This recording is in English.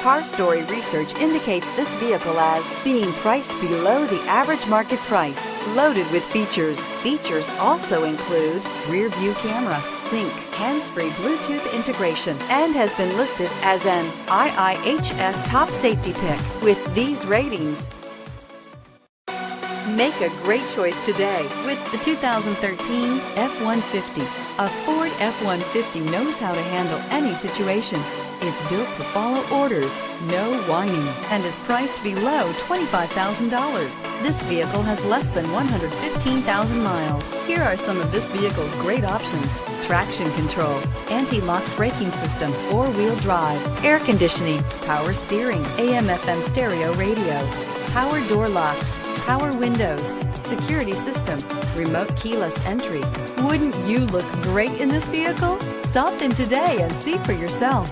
Car Story research indicates this vehicle as being priced below the average market price. Loaded with features. Features also include rear view camera, sync, hands-free Bluetooth integration, and has been listed as an IIHS top safety pick. With these ratings, make a great choice today with the 2013 F-150. A Ford F-150 knows how to handle any situation. It's built to follow orders, no whining, and is priced below $25,000. This vehicle has less than 115,000 miles. Here are some of this vehicle's great options: traction control, anti-lock braking system, four-wheel drive, air conditioning, power steering, AM/FM stereo radio, power door locks, power windows, security system, remote keyless entry. Wouldn't you look great in this vehicle? Stop in today and see for yourself.